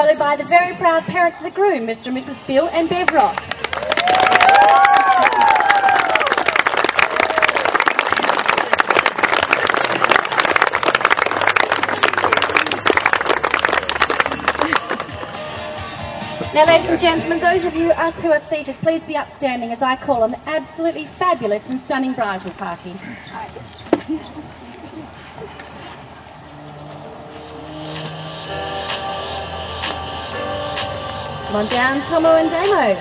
followed by the very proud parents of the groom, Mr. and Mrs. Bill and Bev Ross. Now, ladies and gentlemen, those of you us who are seated, please be upstanding as I call on the absolutely fabulous and stunning bridal party. Come on down, Tomo and Damo.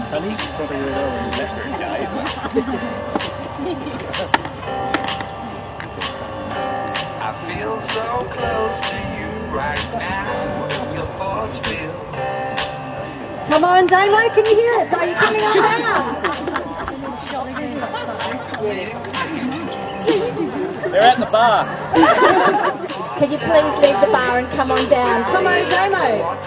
Honey's probably went over and left her guys. I feel so close to you right now. What's your force feel? Tomo and Damo, can you hear us? Are you coming on down? They're at the bar. Could you please leave the bar and come on down? Tomo and Damo.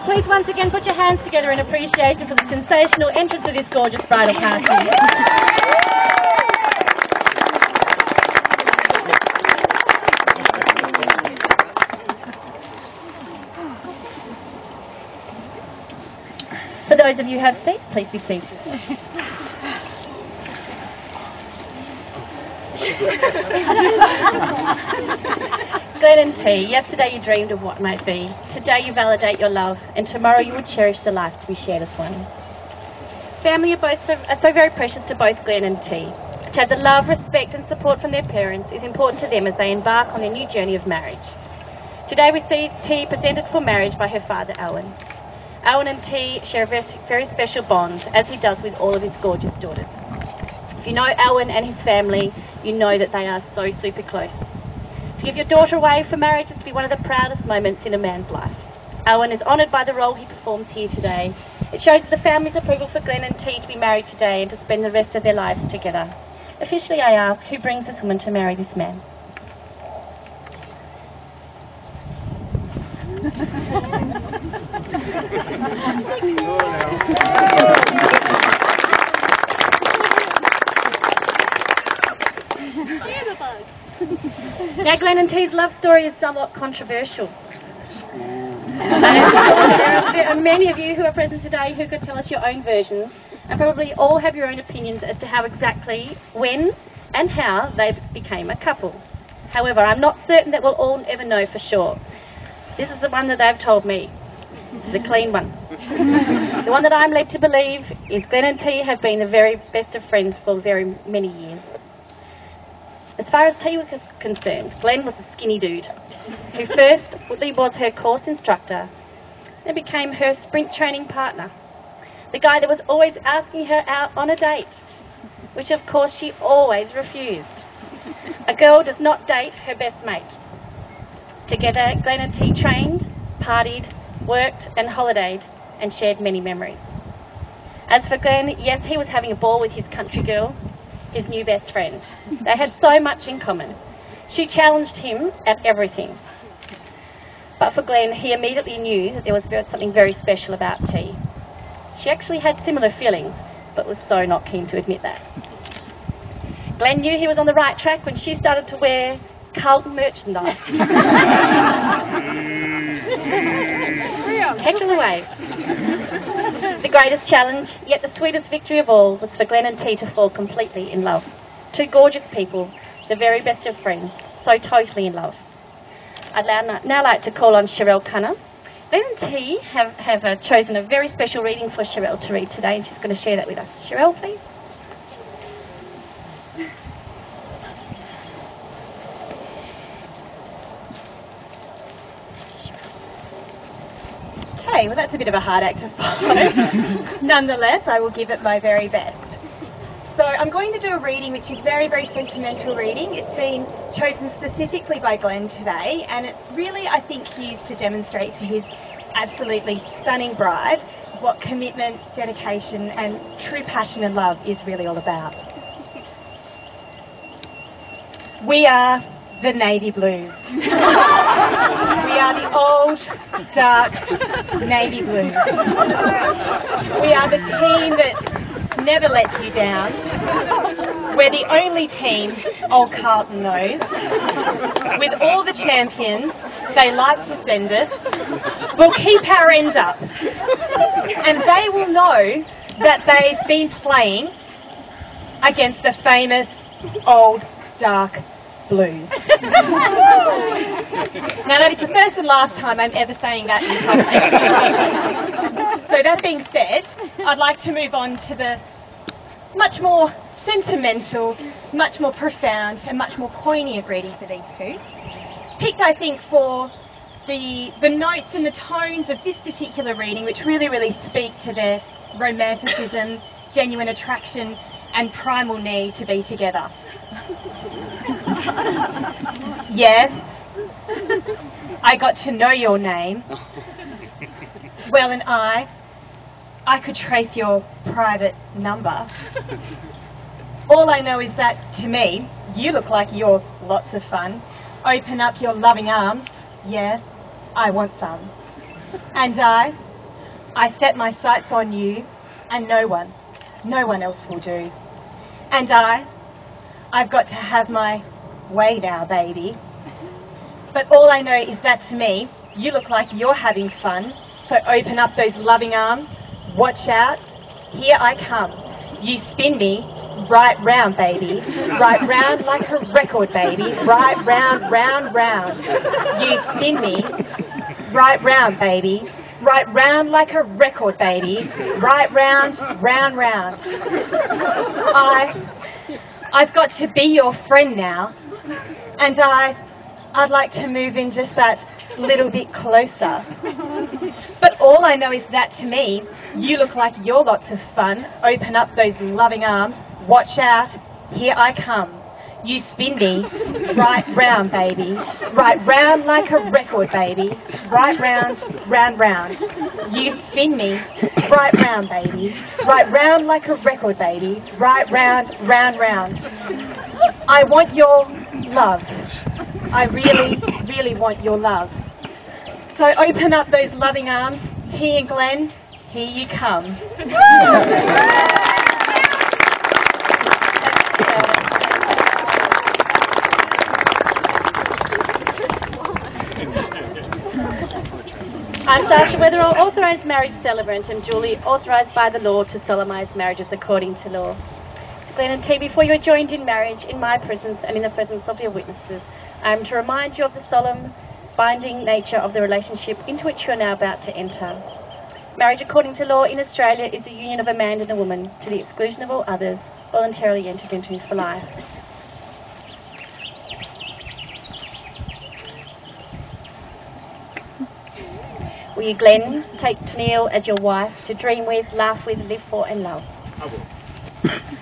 Please once again put your hands together in appreciation for the sensational entrance of this gorgeous bridal party. For those of you who have seats, please be seated. Glenn and T, yesterday you dreamed of what might be. Today you validate your love, and tomorrow you will cherish the life to be shared as one. Family are so very precious to both Glenn and T. To have the love, respect and support from their parents is important to them as they embark on their new journey of marriage. Today we see T presented for marriage by her father, Alan. Owen and T share a very special bond, as he does with all of his gorgeous daughters. If you know Owen and his family, you know that they are so super close. To give your daughter away for marriage is to be one of the proudest moments in a man's life. Owen is honoured by the role he performs here today. It shows the family's approval for Glenn and T to be married today and to spend the rest of their lives together. Officially, I ask, who brings this woman to marry this man? Now, Glenn and T's love story is somewhat controversial. There are many of you who are present today who could tell us your own versions, and probably all have your own opinions as to how exactly, when, and how they became a couple. However, I'm not certain that we'll all ever know for sure. This is the one that they've told me, the clean one. The one that I'm led to believe is Glenn and T have been the very best of friends for very many years. As far as T was concerned, Glenn was a skinny dude who first was her course instructor and became her sprint training partner. The guy that was always asking her out on a date, which of course she always refused. A girl does not date her best mate. Together, Glenn and T trained, partied, worked and holidayed and shared many memories. As for Glenn, yes, he was having a ball with his country girl, his new best friend. They had so much in common. She challenged him at everything. But for Glenn, he immediately knew that there was something very special about T. She actually had similar feelings, but was so not keen to admit that. Glenn knew he was on the right track when she started to wear Carlton merchandise. Heckle away. The greatest challenge, yet the sweetest victory of all, was for Glenn and T to fall completely in love. Two gorgeous people, the very best of friends, so totally in love. I'd now like to call on Sherelle Cunner. Glenn and T have chosen a very special reading for Sherelle to read today, and she's going to share that with us. Sherelle, please. Okay, well that's a bit of a hard act to follow. Nonetheless, I will give it my very best. So I'm going to do a reading which is very, very sentimental reading. It's been chosen specifically by Glenn today, and it's really, I think, used to demonstrate to his absolutely stunning bride what commitment, dedication and true passion and love is really all about. We are the navy blues. We are the old, dark navy blues. We are the team that never lets you down. We're the only team old Carlton knows. With all the champions they like to send us, we'll keep our ends up. And they will know that they've been playing against the famous old, dark blues. Now that is the first and last time I'm ever saying that in public. So that being said, I'd like to move on to the much more sentimental, much more profound and much more poignant reading for these two. Picked, I think, for the notes and the tones of this particular reading, which really, really speak to their romanticism, genuine attraction and primal need to be together. Yes, I got to know your name. Well, and I could trace your private number. All I know is that, to me, you look like you're lots of fun. Open up your loving arms. Yes, I want some. And I set my sights on you, and no one else will do. And I've got to have my way now, baby. But all I know is that, to me, you look like you're having fun. So open up those loving arms. Watch out. Here I come. You spin me right round, baby. Right round like a record, baby. Right round, round, round. You spin me right round, baby. Right round like a record, baby. Right round, round, round. I've got to be your friend now. And I'd like to move in just that little bit closer. But all I know is that to me, you look like you're lots of fun. Open up those loving arms. Watch out. Here I come. You spin me right round, baby. Right round like a record, baby. Right round, round, round. You spin me right round, baby. Right round like a record, baby. Right round, round, round. I want your love. I really, really want your love. So open up those loving arms. T and Glenn, here you come. I'm Sasha Weatherall, authorised marriage celebrant and duly authorised by the law to solemnise marriages according to law. Glenn and T, before you are joined in marriage, in my presence and in the presence of your witnesses, I am to remind you of the solemn, binding nature of the relationship into which you are now about to enter. Marriage according to law in Australia is the union of a man and a woman, to the exclusion of all others, voluntarily entered into for life. Will you, Glenn, take Tennille as your wife to dream with, laugh with, live for and love? I will.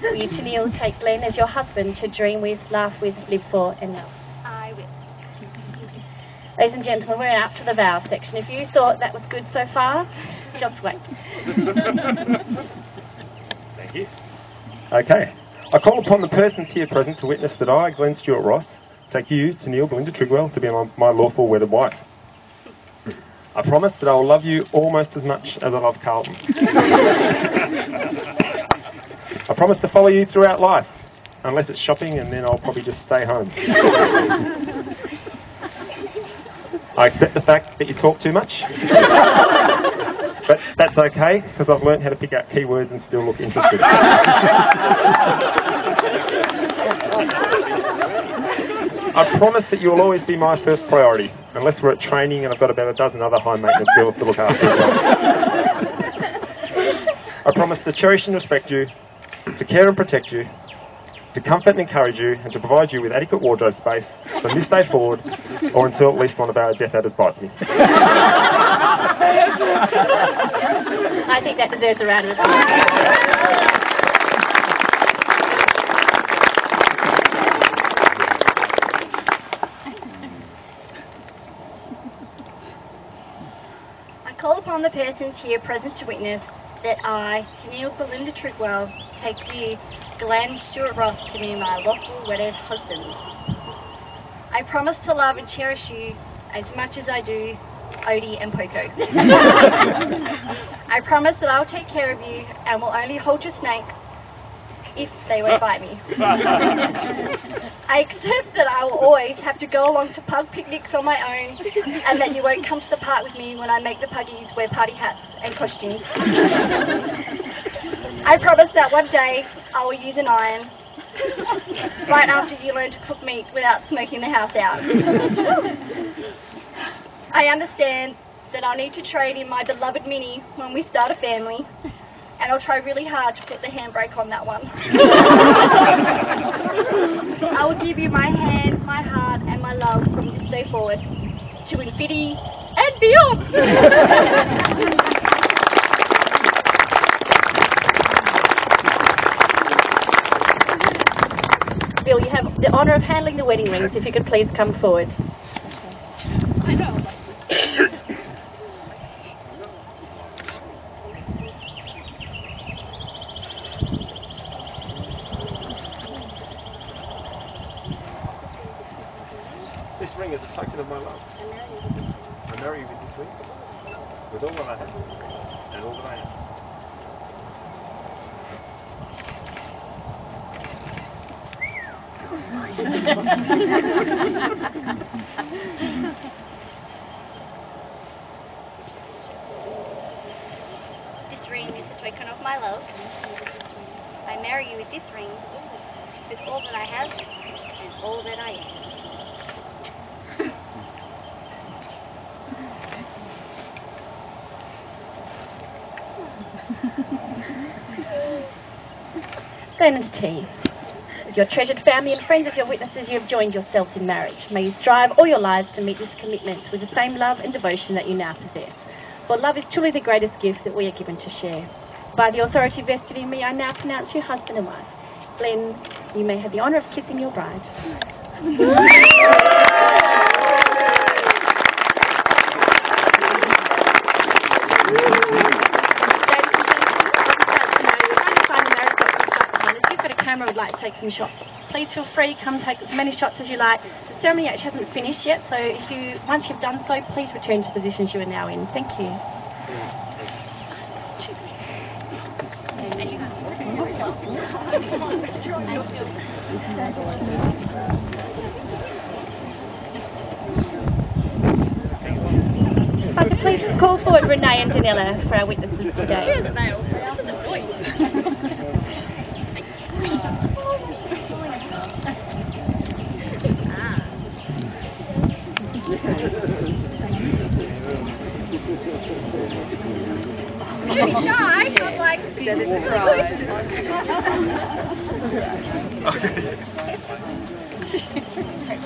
Will you, Tennille, take Glenn as your husband to dream with, laugh with, live for and love? I will. Ladies and gentlemen, we're up to the vow section. If you thought that was good so far, just wait. Thank you. Okay. I call upon the persons here present to witness that I, Glenn Stewart Ross, take you, Tennille Belinda Trigwell, to be my lawful wedded wife. I promise that I will love you almost as much as I love Carlton. I promise to follow you throughout life, unless it's shopping, and then I'll probably just stay home. I accept the fact that you talk too much, but that's okay, because I've learned how to pick out keywords and still look interested. I promise that you'll always be my first priority, unless we're at training and I've got about a dozen other high maintenance girls to look after. I promise to cherish and respect you, to care and protect you, to comfort and encourage you, and to provide you with adequate wardrobe space from this day forward, or until at least one of our death adders bites me. I think that deserves a round of applause. I call upon the persons here present to witness that I, Tennille Belinda Trigwell, take you, Glenn Stewart Ross, to be my lawful wedded husband. I promise to love and cherish you as much as I do Odie and Poco. I promise that I will take care of you and will only hold your snake if they won't bite me. I accept that I will always have to go along to pug picnics on my own, and that you won't come to the park with me when I make the puggies wear party hats and costumes. I promise that one day I will use an iron, right after you learn to cook meat without smoking the house out. I understand that I'll need to trade in my beloved Mini when we start a family, and I'll try really hard to put the handbrake on that one. I will give you my hand, my heart, and my love from this day forward to infinity and beyond. Bill, you have the honour of handling the wedding rings. If you could please come forward. I know. This ring is a token of my love. I marry you with this ring, with all that I have, and all that I am. This ring is a token of my love. I marry you with this ring, with all that I have and all that I am. Glenn and T, With your treasured family and friends as your witnesses, you have joined yourselves in marriage. May you strive all your lives to meet this commitment with the same love and devotion that you now possess. For love is truly the greatest gift that we are given to share. By the authority vested in me, I now pronounce you husband and wife. Glenn, you may have the honour of kissing your bride. Camera would like to take some shots. Please feel free, come take as many shots as you like. The ceremony actually hasn't finished yet, so once you've done so, please return to the positions you are now in. Thank you. I'd like to please call forward Renee and Danella for our witnesses today. Don't be shy, I'm like, that is a surprise.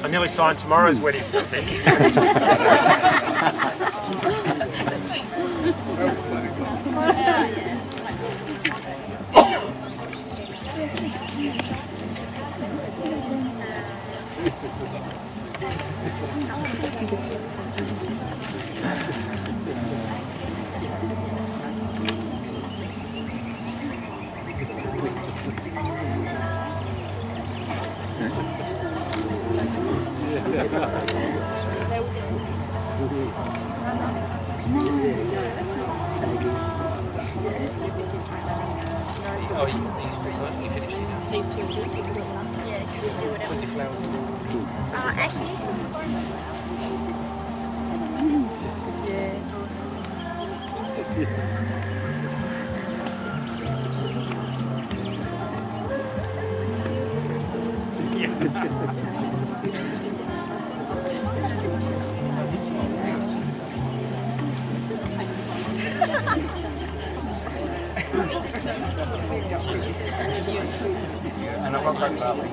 I nearly signed tomorrow's wedding, I think. Oh, you finished it now? Yeah, What's your flowers? Ashley. And I've got that flower.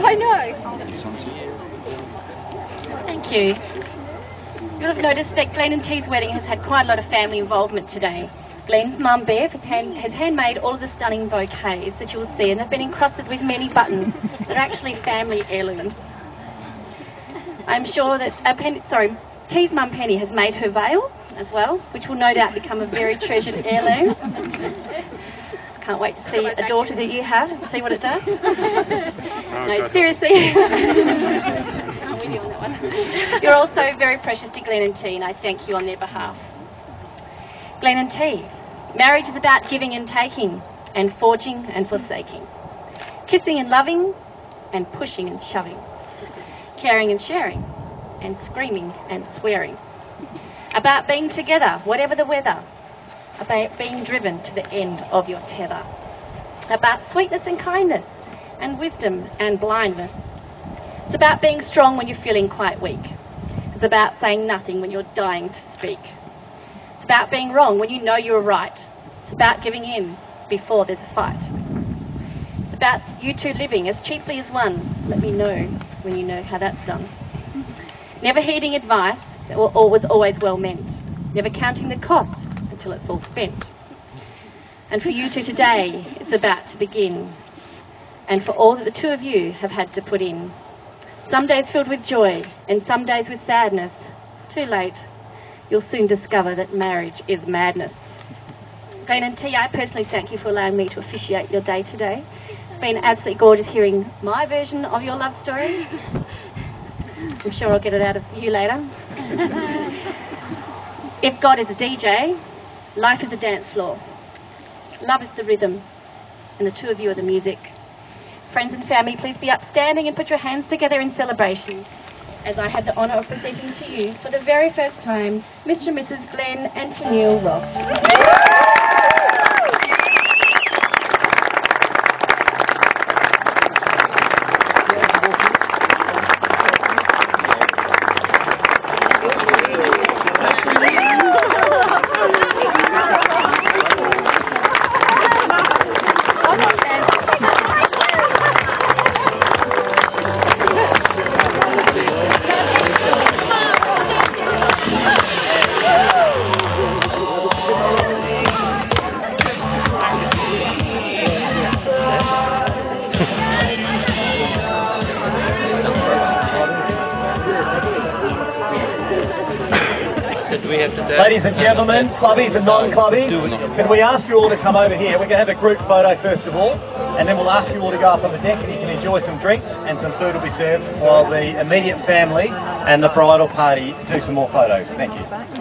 I know. Thank you. You'll have noticed that Glenn and T's wedding has had quite a lot of family involvement today. Glenn's mum, Bev, has handmade all of the stunning bouquets that you will see, and they've been encrusted with many buttons that are actually family heirlooms. I'm sure that T's mum, Penny, has made her veil, as well, which will no doubt become a very treasured heirloom. Can't wait to see a daughter that you have and see what it does. No, seriously. I'm with you on that one. You're also very precious to Glenn and T, and I thank you on their behalf. Glenn and T, marriage is about giving and taking, and forging and forsaking, kissing and loving, and pushing and shoving, caring and sharing, and screaming and swearing. About being together, whatever the weather. About being driven to the end of your tether. About sweetness and kindness, and wisdom and blindness. It's about being strong when you're feeling quite weak. It's about saying nothing when you're dying to speak. It's about being wrong when you know you're right. It's about giving in before there's a fight. It's about you two living as cheaply as one. Let me know when you know how that's done. Never heeding advice that was always well meant. Never counting the cost until it's all spent. And for you two today, it's about to begin. And for all that the two of you have had to put in. Some days filled with joy, and some days with sadness. Too late. You'll soon discover that marriage is madness. Glenn and T, I personally thank you for allowing me to officiate your day today. It's been absolutely gorgeous hearing my version of your love story. I'm sure I'll get it out of you later. If God is a DJ, life is a dance floor. Love is the rhythm, and the two of you are the music. Friends and family, please be upstanding and put your hands together in celebration as I had the honour of presenting to you for the very first time, Mr. and Mrs. Glenn and Tennille Ross. Ladies and gentlemen, clubbies and non-clubbies, can we ask you all to come over here? We're going to have a group photo first of all, and then we'll ask you all to go up on the deck and you can enjoy some drinks and some food will be served while the immediate family and the bridal party do some more photos. Thank you.